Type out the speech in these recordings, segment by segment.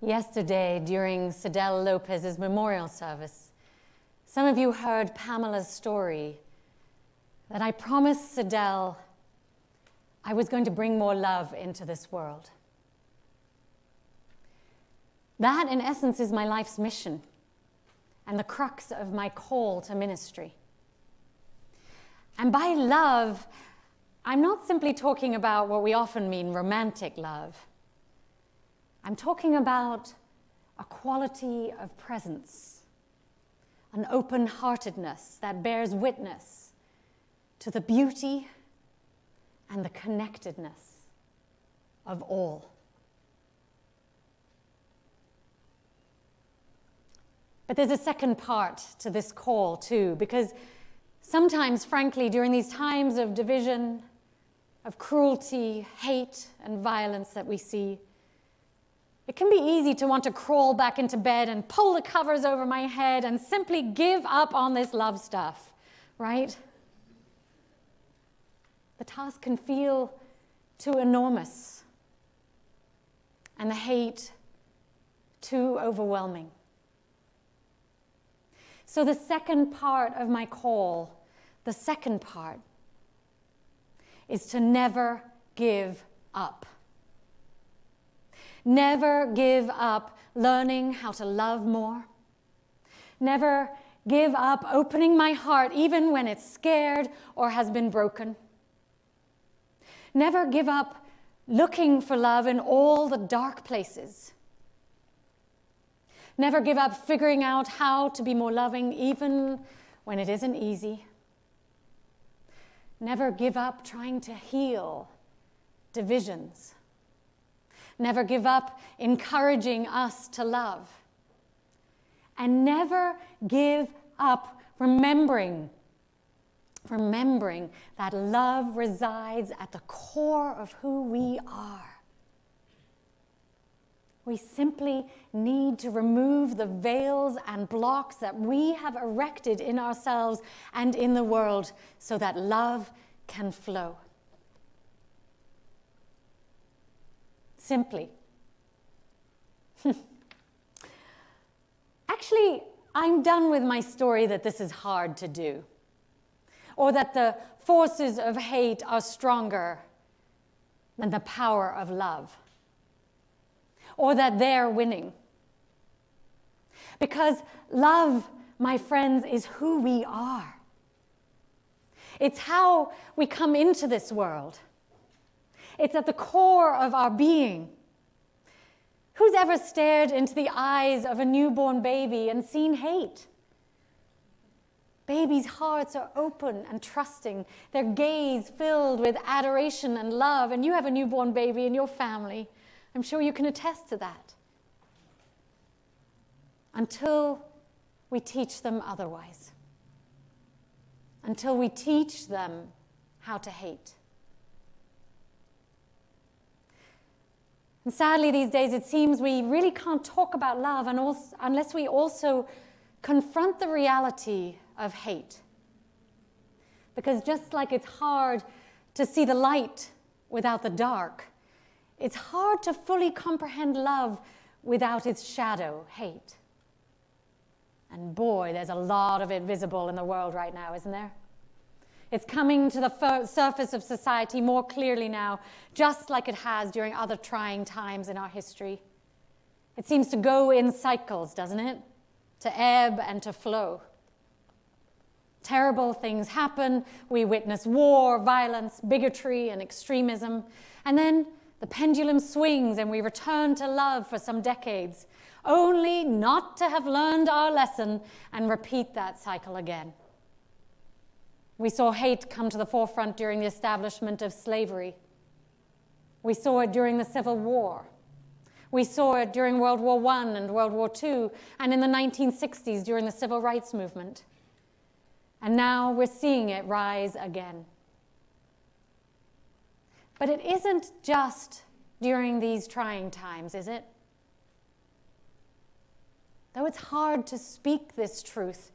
Yesterday, during Sidel Lopez's memorial service, some of you heard Pamela's story that I promised Sidel I was going to bring more love into this world. That, in essence, is my life's mission and the crux of my call to ministry. And by love, I'm not simply talking about what we often mean romantic love. I'm talking about a quality of presence, an open-heartedness that bears witness to the beauty and the connectedness of all. But there's a second part to this call too, because sometimes, frankly, during these times of division, of cruelty, hate, and violence that we see, it can be easy to want to crawl back into bed and pull the covers over my head and simply give up on this love stuff, right? The task can feel too enormous and the hate too overwhelming. So the second part of my call, the second part, is to never give up. Never give up learning how to love more. Never give up opening my heart even when it's scared or has been broken. Never give up looking for love in all the dark places. Never give up figuring out how to be more loving even when it isn't easy. Never give up trying to heal divisions. Never give up encouraging us to love. And never give up remembering that love resides at the core of who we are. We simply need to remove the veils and blocks that we have erected in ourselves and in the world so that love can flow. Simply. Actually, I'm done with my story that this is hard to do, or that the forces of hate are stronger than the power of love, or that they're winning. Because love, my friends, is who we are. It's how we come into this world. It's at the core of our being. Who's ever stared into the eyes of a newborn baby and seen hate? Babies' hearts are open and trusting, their gaze filled with adoration and love, and you have a newborn baby in your family. I'm sure you can attest to that. Until we teach them otherwise. Until we teach them how to hate. And sadly, these days, it seems we really can't talk about love unless we also confront the reality of hate. Because just like it's hard to see the light without the dark, it's hard to fully comprehend love without its shadow, hate. And boy, there's a lot of it visible in the world right now, isn't there? It's coming to the surface of society more clearly now, just like it has during other trying times in our history. It seems to go in cycles, doesn't it? To ebb and to flow. Terrible things happen. We witness war, violence, bigotry, and extremism. And then the pendulum swings and we return to love for some decades, only not to have learned our lesson and repeat that cycle again. We saw hate come to the forefront during the establishment of slavery. We saw it during the Civil War. We saw it during World War I and World War II, and in the 1960s during the Civil Rights Movement. And now we're seeing it rise again. But it isn't just during these trying times, is it? Though it's hard to speak this truth,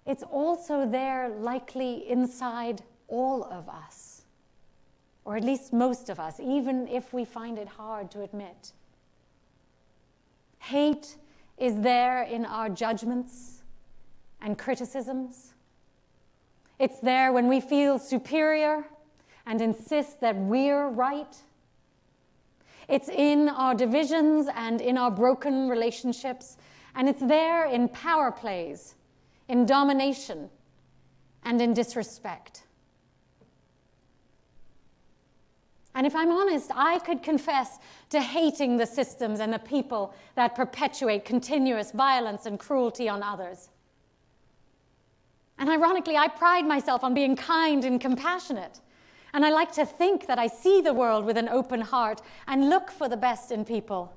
it's also there likely inside all of us, or at least most of us, even if we find it hard to admit. Hate is there in our judgments and criticisms. It's there when we feel superior and insist that we're right. It's in our divisions and in our broken relationships, and it's there in power plays, in domination, and in disrespect. And if I'm honest, I could confess to hating the systems and the people that perpetuate continuous violence and cruelty on others. And ironically, I pride myself on being kind and compassionate. And I like to think that I see the world with an open heart and look for the best in people.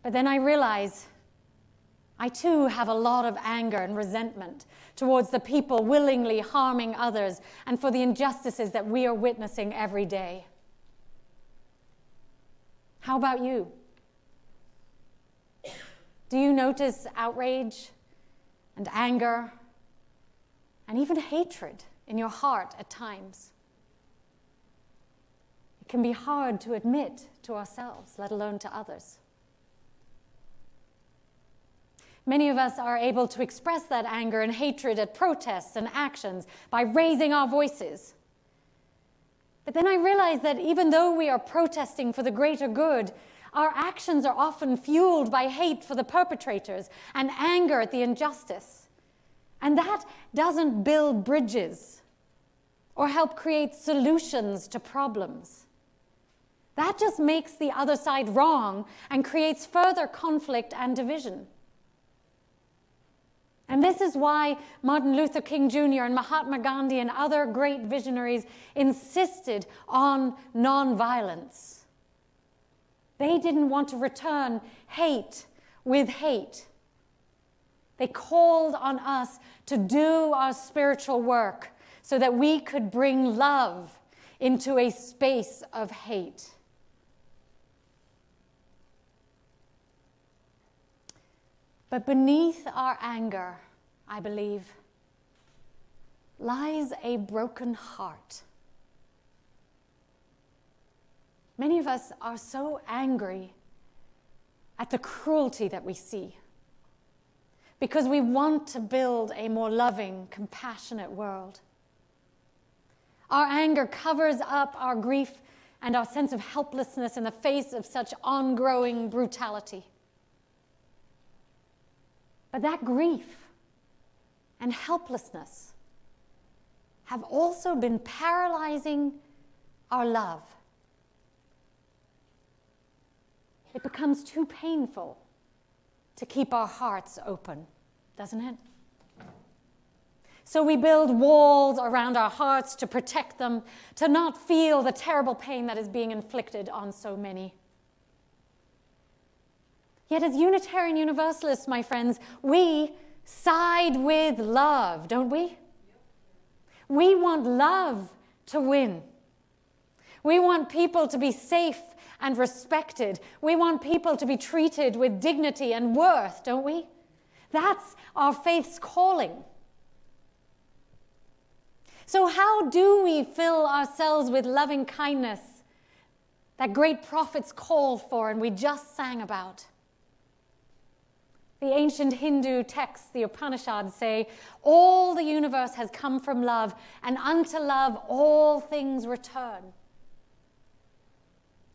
But then I realize I too have a lot of anger and resentment towards the people willingly harming others and for the injustices that we are witnessing every day. How about you? Do you notice outrage and anger and even hatred in your heart at times? It can be hard to admit to ourselves, let alone to others. Many of us are able to express that anger and hatred at protests and actions by raising our voices. But then I realize that even though we are protesting for the greater good, our actions are often fueled by hate for the perpetrators and anger at the injustice. And that doesn't build bridges or help create solutions to problems. That just makes the other side wrong and creates further conflict and division. And this is why Martin Luther King Jr. and Mahatma Gandhi and other great visionaries insisted on nonviolence. They didn't want to return hate with hate. They called on us to do our spiritual work so that we could bring love into a space of hate. But beneath our anger, I believe, lies a broken heart. Many of us are so angry at the cruelty that we see because we want to build a more loving, compassionate world. Our anger covers up our grief and our sense of helplessness in the face of such ongoing brutality. But that grief and helplessness have also been paralyzing our love. It becomes too painful to keep our hearts open, doesn't it? So we build walls around our hearts to protect them, to not feel the terrible pain that is being inflicted on so many. Yet as Unitarian Universalists, my friends, we side with love, don't we? We want love to win. We want people to be safe and respected. We want people to be treated with dignity and worth, don't we? That's our faith's calling. So how do we fill ourselves with loving kindness that great prophets called for and we just sang about? The ancient Hindu texts, the Upanishads, say, all the universe has come from love, and unto love all things return.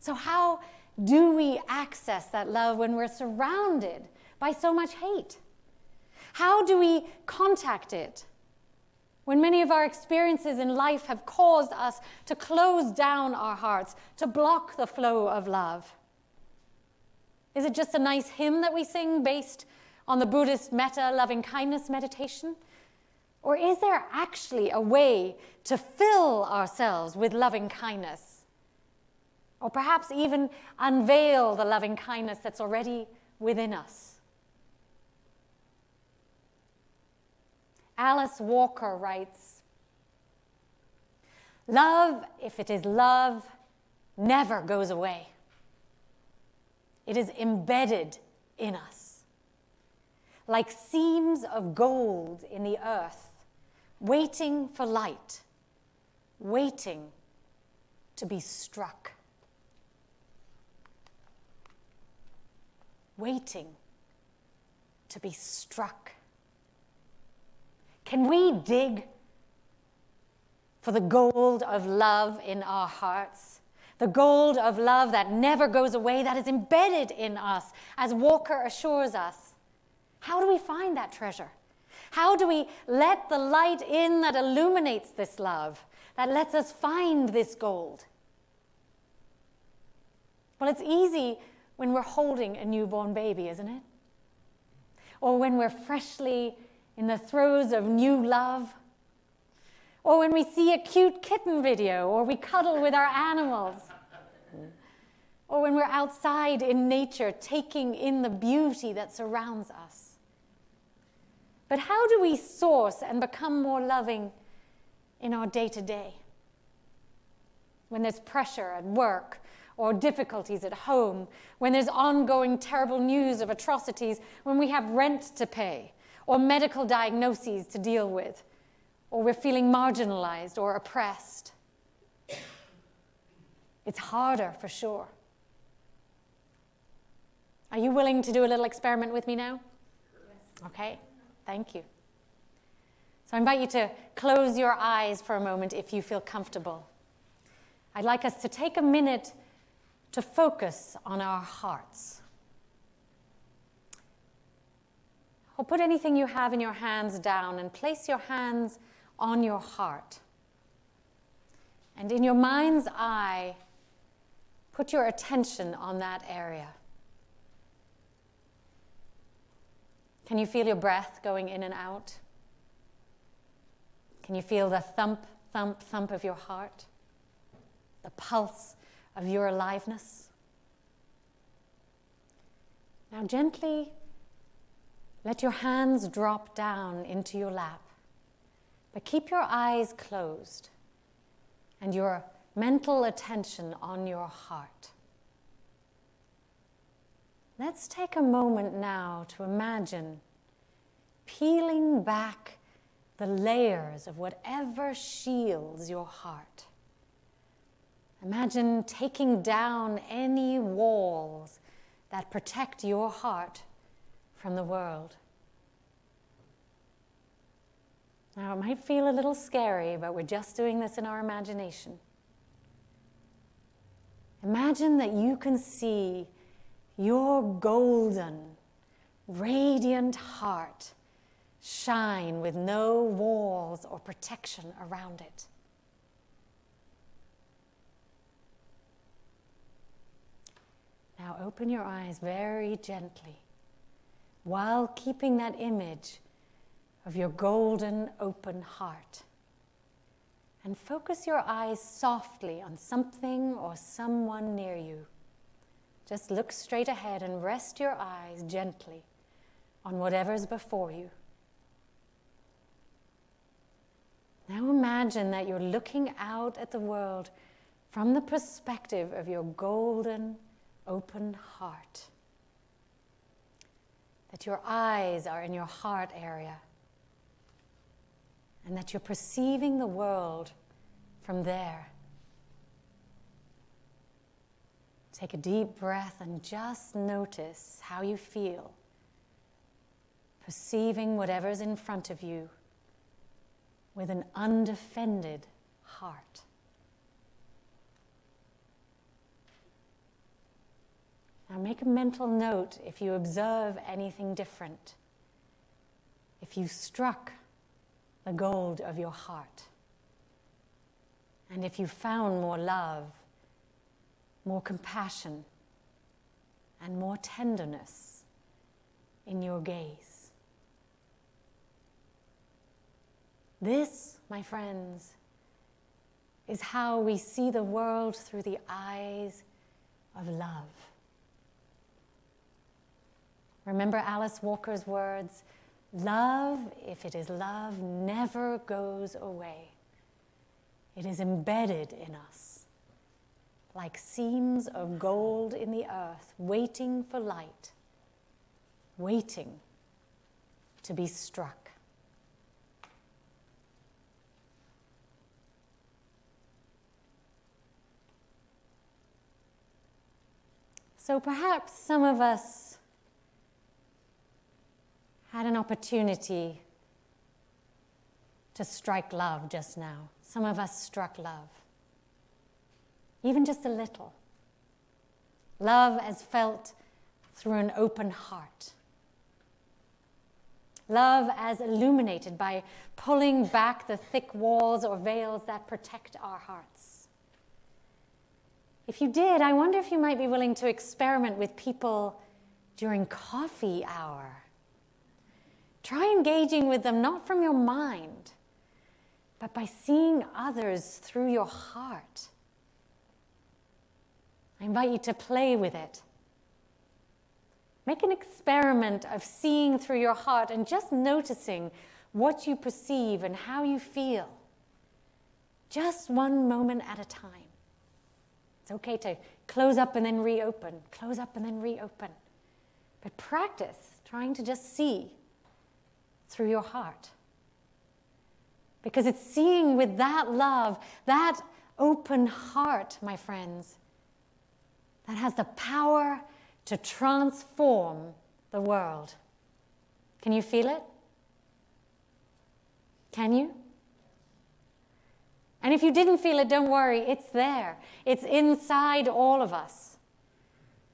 So how do we access that love when we're surrounded by so much hate? How do we contact it when many of our experiences in life have caused us to close down our hearts, to block the flow of love? Is it just a nice hymn that we sing based on the Buddhist metta loving kindness meditation? Or is there actually a way to fill ourselves with loving kindness? Or perhaps even unveil the loving kindness that's already within us? Alice Walker writes, "Love, if it is love, never goes away. It is embedded in us, like seams of gold in the earth, waiting for light, waiting to be struck." waiting to be struck. Can we dig for the gold of love in our hearts? The gold of love that never goes away, that is embedded in us, as Walker assures us. How do we find that treasure? How do we let the light in that illuminates this love, that lets us find this gold? Well, it's easy when we're holding a newborn baby, isn't it? Or when we're freshly in the throes of new love. Or when we see a cute kitten video, or we cuddle with our animals. Or when we're outside in nature, taking in the beauty that surrounds us. But how do we source and become more loving in our day-to-day? When there's pressure at work, or difficulties at home, when there's ongoing terrible news of atrocities, when we have rent to pay, or medical diagnoses to deal with, or we're feeling marginalized or oppressed. It's harder, for sure. Are you willing to do a little experiment with me now? Yes. Okay, thank you. So I invite you to close your eyes for a moment if you feel comfortable. I'd like us to take a minute to focus on our hearts. Or put anything you have in your hands down and place your hands on your heart. And in your mind's eye, put your attention on that area. Can you feel your breath going in and out? Can you feel the thump, thump, thump of your heart? The pulse of your aliveness? Now gently let your hands drop down into your lap, but keep your eyes closed and your mental attention on your heart. Let's take a moment now to imagine peeling back the layers of whatever shields your heart. Imagine taking down any walls that protect your heart from the world. Now, it might feel a little scary, but we're just doing this in our imagination. Imagine that you can see your golden, radiant heart shine with no walls or protection around it. Now open your eyes very gently while keeping that image of your golden open heart. And focus your eyes softly on something or someone near you. Just look straight ahead and rest your eyes gently on whatever's before you. Now imagine that you're looking out at the world from the perspective of your golden open heart. That your eyes are in your heart area. And that you're perceiving the world from there. Take a deep breath and just notice how you feel, perceiving whatever's in front of you with an undefended heart. Now make a mental note if you observe anything different, if you struck the gold of your heart, and if you found more love, more compassion, and more tenderness in your gaze. This, my friends, is how we see the world through the eyes of love. Remember Alice Walker's words, "Love, if it is love, never goes away. It is embedded in us, like seams of gold in the earth, waiting for light, waiting to be struck." So perhaps some of us had an opportunity to strike love just now. Some of us struck love. Even just a little. Love as felt through an open heart. Love as illuminated by pulling back the thick walls or veils that protect our hearts. If you did, I wonder if you might be willing to experiment with people during coffee hour. Try engaging with them not from your mind, but by seeing others through your heart. I invite you to play with it. Make an experiment of seeing through your heart and just noticing what you perceive and how you feel. Just one moment at a time. It's okay to close up and then reopen, close up and then reopen. But practice trying to just see through your heart. Because it's seeing with that love, that open heart, my friends, that has the power to transform the world. Can you feel it? Can you? And if you didn't feel it, don't worry, it's there. It's inside all of us.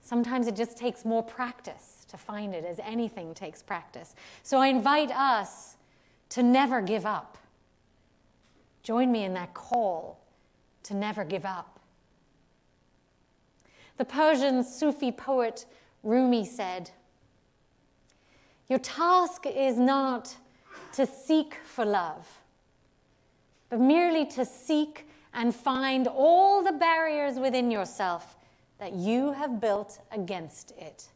Sometimes it just takes more practice to find it, as anything takes practice. So I invite us to never give up. Join me in that call to never give up. The Persian Sufi poet Rumi said, "Your task is not to seek for love, but merely to seek and find all the barriers within yourself that you have built against it."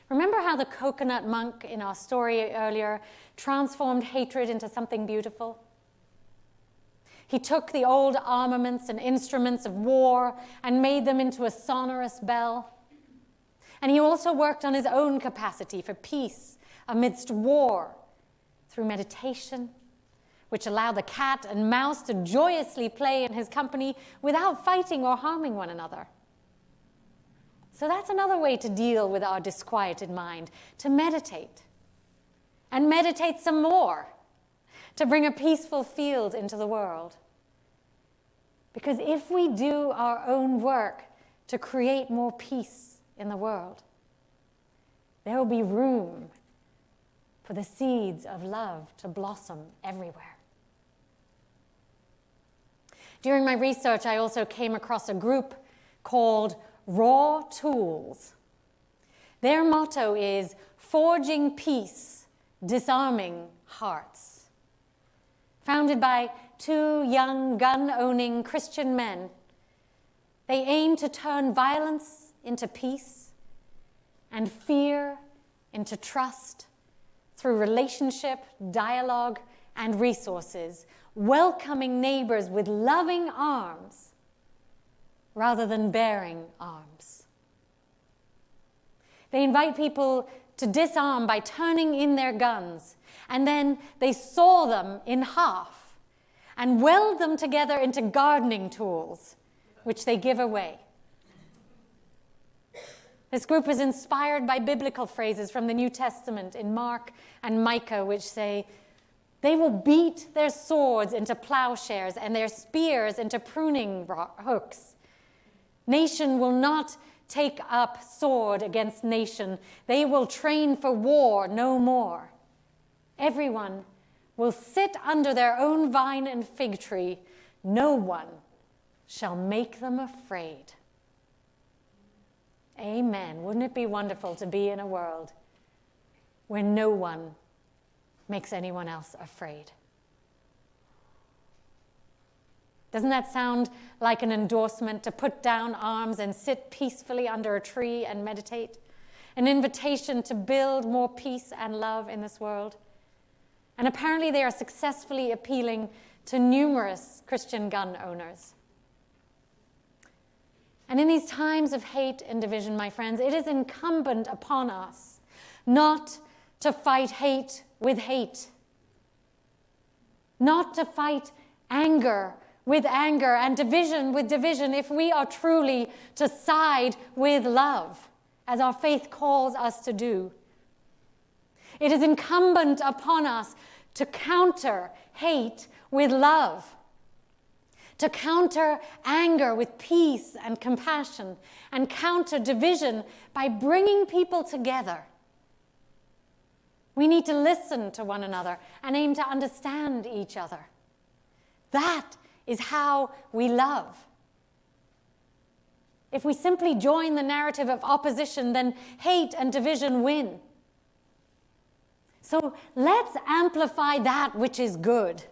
Remember how the coconut monk in our story earlier transformed hatred into something beautiful? He took the old armaments and instruments of war and made them into a sonorous bell. And he also worked on his own capacity for peace amidst war through meditation, which allowed the cat and mouse to joyously play in his company without fighting or harming one another. So that's another way to deal with our disquieted mind, to meditate. And meditate some more, to bring a peaceful field into the world. Because if we do our own work to create more peace in the world, there will be room for the seeds of love to blossom everywhere. During my research, I also came across a group called Raw Tools. Their motto is forging peace, disarming hearts. Founded by two young gun-owning Christian men, they aim to turn violence into peace and fear into trust through relationship, dialogue, and resources, welcoming neighbors with loving arms rather than bearing arms. They invite people to disarm by turning in their guns, and then they saw them in half and weld them together into gardening tools, which they give away. This group is inspired by biblical phrases from the New Testament in Mark and Micah, which say, "They will beat their swords into plowshares and their spears into pruning hooks. Nation will not take up sword against nation. They will train for war no more. Everyone will sit under their own vine and fig tree. No one shall make them afraid." Amen. Wouldn't it be wonderful to be in a world where no one makes anyone else afraid? Doesn't that sound like an endorsement to put down arms and sit peacefully under a tree and meditate? An invitation to build more peace and love in this world? And apparently they are successfully appealing to numerous Christian gun owners. And in these times of hate and division, my friends, it is incumbent upon us not to fight hate with hate, not to fight anger with anger and division with division if we are truly to side with love as our faith calls us to do. It is incumbent upon us to counter hate with love, to counter anger with peace and compassion, and counter division by bringing people together. We need to listen to one another and aim to understand each other. That is how we love. If we simply join the narrative of opposition, then hate and division win. So let's amplify that which is good,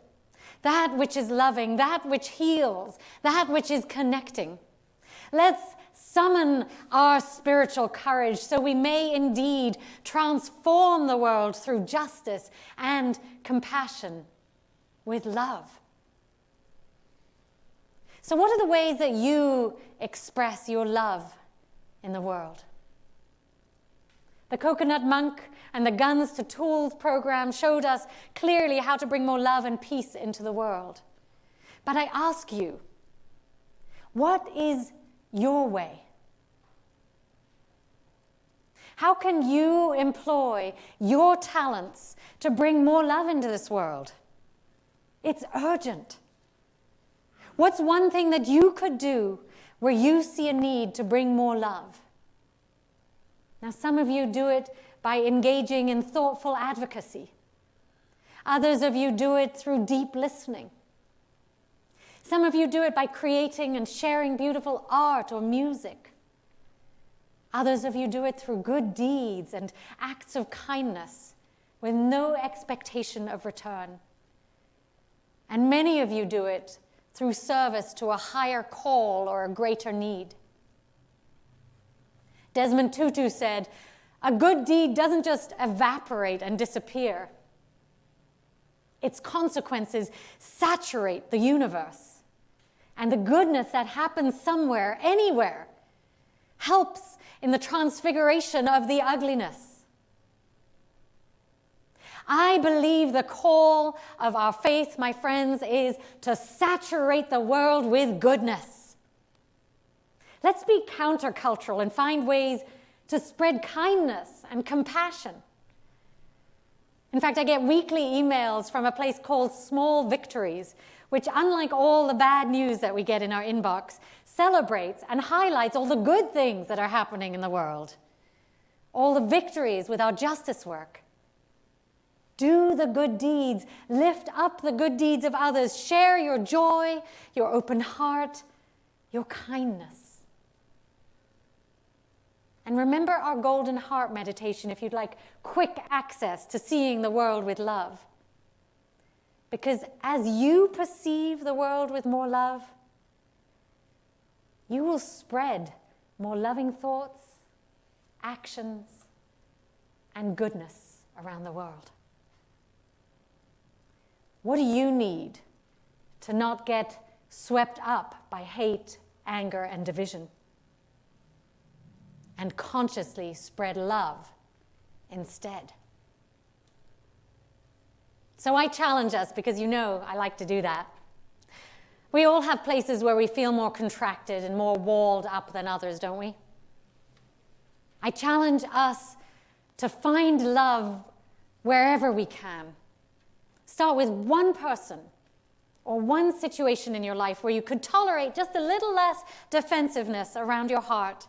that which is loving, that which heals, that which is connecting. Let's summon our spiritual courage so we may indeed transform the world through justice and compassion with love. So what are the ways that you express your love in the world? The Coconut Monk and the Guns to Tools program showed us clearly how to bring more love and peace into the world. But I ask you, what is your way? How can you employ your talents to bring more love into this world? It's urgent. What's one thing that you could do where you see a need to bring more love? Now, some of you do it by engaging in thoughtful advocacy. Others of you do it through deep listening. Some of you do it by creating and sharing beautiful art or music. Others of you do it through good deeds and acts of kindness with no expectation of return. And many of you do it through service to a higher call or a greater need. Desmond Tutu said, "A good deed doesn't just evaporate and disappear. Its consequences saturate the universe. And the goodness that happens somewhere, anywhere, helps in the transfiguration of the ugliness." I believe the call of our faith, my friends, is to saturate the world with goodness. Let's be countercultural and find ways to spread kindness and compassion. In fact, I get weekly emails from a place called Small Victories, which, unlike all the bad news that we get in our inbox, celebrates and highlights all the good things that are happening in the world, all the victories with our justice work. Do the good deeds, lift up the good deeds of others, share your joy, your open heart, your kindness. And remember our Golden Heart meditation if you'd like quick access to seeing the world with love. Because as you perceive the world with more love, you will spread more loving thoughts, actions, and goodness around the world. What do you need to not get swept up by hate, anger, and division? And consciously spread love instead. So I challenge us, because you know I like to do that. We all have places where we feel more contracted and more walled up than others, don't we? I challenge us to find love wherever we can. Start with one person or one situation in your life where you could tolerate just a little less defensiveness around your heart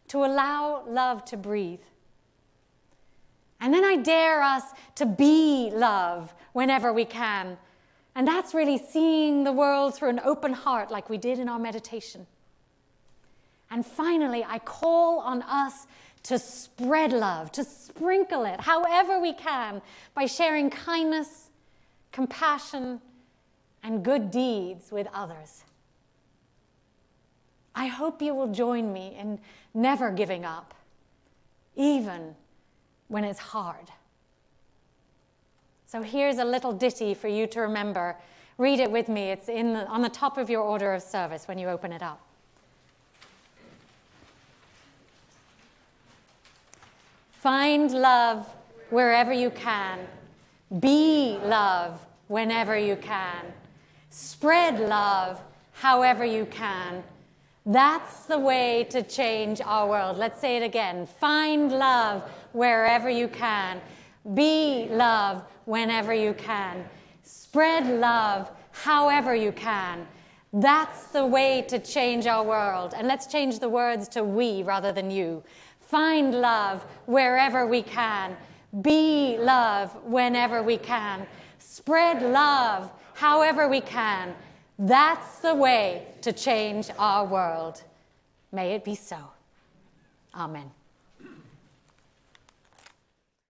to allow love to breathe. And then I dare us to be love whenever we can. And that's really seeing the world through an open heart like we did in our meditation. And finally, I call on us to spread love, to sprinkle it however we can by sharing kindness, compassion, and good deeds with others. I hope you will join me in never giving up, even when it's hard. So here's a little ditty for you to remember. Read it with me. It's on the top of your order of service when you open it up. Find love wherever you can. Be love whenever you can. Spread love however you can. That's the way to change our world. Let's say it again. Find love wherever you can. Be love whenever you can. Spread love however you can. That's the way to change our world. And let's change the words to we rather than you. Find love wherever we can. Be love whenever we can. Spread love however we can. That's the way to change our world. May it be so. Amen.